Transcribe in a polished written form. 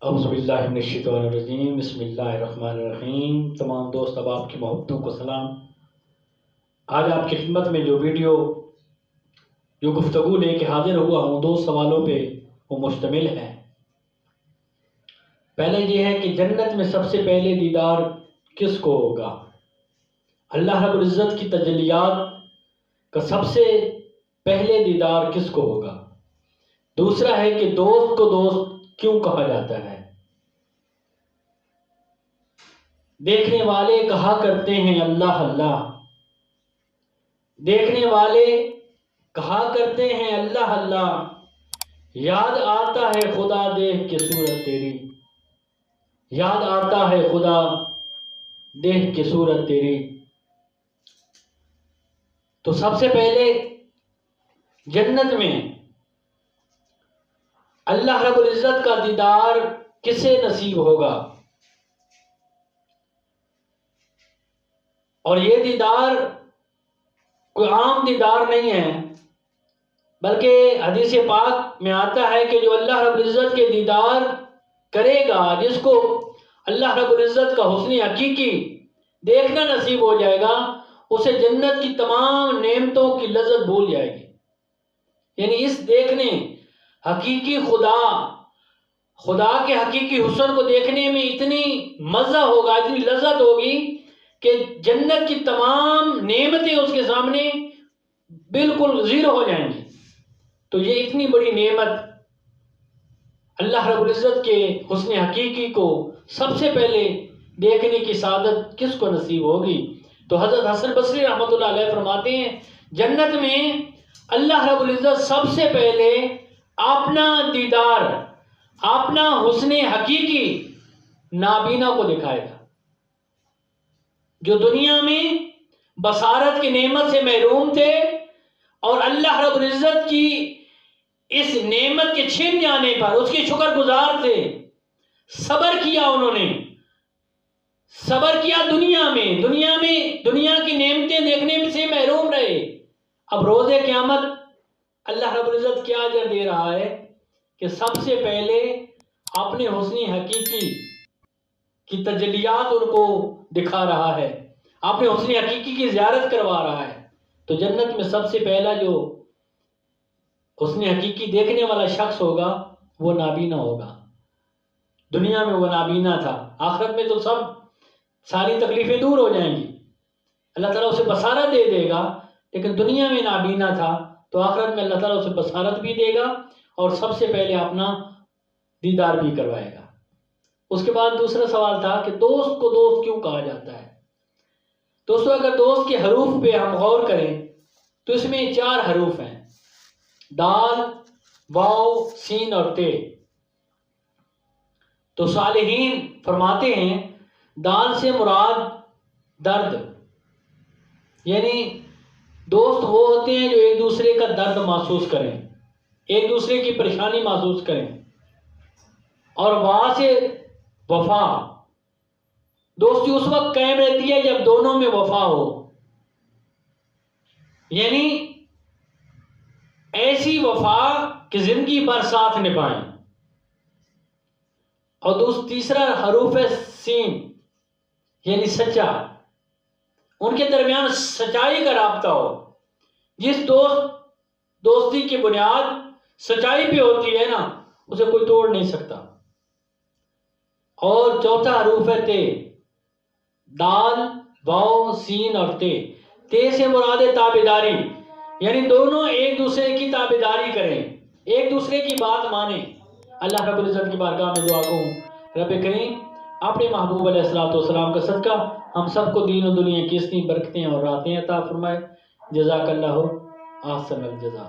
اعوذ باللہ من الشیطان الرجیم، بسم اللہ الرحمن الرحیم۔ تمام دوست احباب کی محبتوں کو سلام۔ آج آپ کی خدمت میں جو گفتگو لے کے حاضر ہوا ہوں، دو سوالوں پہ وہ مشتمل ہے۔ پہلا یہ ہے کہ جنت میں سب سے پہلے دیدار کس کو ہوگا؟ اللہ رب العزت کی تجلیات کا سب سے پہلے دیدار کس کو ہوگا؟ دوسرا ہے کہ دوست کو دوست کیوں کہا جاتا ہے؟ دیکھنے والے کہا کرتے ہیں اللہ اللہ، دیکھنے والے کہا کرتے ہیں اللہ اللہ، یاد آتا ہے خدا دیکھ کے صورت تیری، یاد آتا ہے خدا دیکھ کے صورت تیری۔ تو سب سے پہلے جنت میں اللہ رب العزت کا دیدار کسے نصیب ہوگا؟ اور یہ دیدار کوئی عام دیدار نہیں ہے، بلکہ حدیث پاک میں آتا ہے کہ جو اللہ رب العزت کے دیدار کرے گا، جس کو اللہ رب العزت کا حسن حقیقی دیکھنا نصیب ہو جائے گا، اسے جنت کی تمام نعمتوں کی لذت بھول جائے گی۔ یعنی اس دیکھنے حقیقی خدا کے حقیقی حسن کو دیکھنے میں اتنی مزہ ہوگا، اتنی لذت ہوگی کہ جنت کی تمام نعمتیں اس کے سامنے بالکل زیرو ہو جائیں گی۔ تو یہ اتنی بڑی نعمت اللہ رب العزت کے حسن حقیقی کو سب سے پہلے دیکھنے کی سعادت کس کو نصیب ہوگی؟ تو حضرت حسن بصری رحمۃ اللہ علیہ فرماتے ہیں، جنت میں اللہ رب العزت سب سے پہلے اپنا دیدار، اپنا حسن حقیقی نابینا کو دکھائے گا۔ جو دنیا میں بصارت کی نعمت سے محروم تھے اور اللہ رب العزت کی اس نعمت کے چھن جانے پر اس کے شکر گزار تھے، صبر کیا، انہوں نے صبر کیا دنیا میں دنیا کی نعمتیں دیکھنے سے محروم رہے۔ اب روز قیامت اللہ رب العزت کیا اجر دے رہا ہے کہ سب سے پہلے اپنے حسن حقیقی کی تجلیات ان کو دکھا رہا ہے، اپنے حسن حقیقی کی زیارت کروا رہا ہے۔ تو جنت میں سب سے پہلا جو حسن حقیقی دیکھنے والا شخص ہوگا وہ نابینا ہوگا۔ دنیا میں وہ نابینا تھا، آخرت میں تو ساری تکلیفیں دور ہو جائیں گی، اللہ تعالیٰ اسے بصارت دے دے گا، لیکن دنیا میں نابینا تھا تو آخرت میں اللہ تعالیٰ اسے بصارت بھی دے گا اور سب سے پہلے اپنا دیدار بھی کروائے گا۔ اس کے بعد دوسرا سوال تھا کہ دوست کو دوست کیوں کہا جاتا ہے؟ دوستو، اگر دوست کے حروف پہ ہم غور کریں تو اس میں 4 حروف ہیں، دال، واو، سین اور تے۔ تو صالحین فرماتے ہیں دال سے مراد درد، یعنی دوست وہ ہوتے ہیں جو ایک دوسرے کا درد محسوس کریں، ایک دوسرے کی پریشانی محسوس کریں۔ اور وہاں سے وفا، دوستی اس وقت قائم رہتی ہے جب دونوں میں وفا ہو، یعنی ایسی وفا کہ زندگی بھر ساتھ نبھائیں۔ اور تیسرا حروف ہے سین، یعنی سچا، ان کے درمیان سچائی کا رابطہ ہو۔ جس دوستی کی بنیاد سچائی پہ ہوتی ہے نا، اسے کوئی توڑ نہیں سکتا۔ اور چوتھا حروف ہے تے، دال، واو، سین اور تے۔ تے سے مراد ہے تابعداری، یعنی دونوں ایک دوسرے کی تابعداری کریں، ایک دوسرے کی بات مانیں۔ اللہ رب العزت کی بارگاہ میں دعا کروں، رب کریم اپنے محبوب علیہ السلام کا صدقہ ہم سب کو دین و دنیا کی اتنی برکتیں اور راحتیں عطا فرمائے۔ جزاک اللہ احسن الجزا۔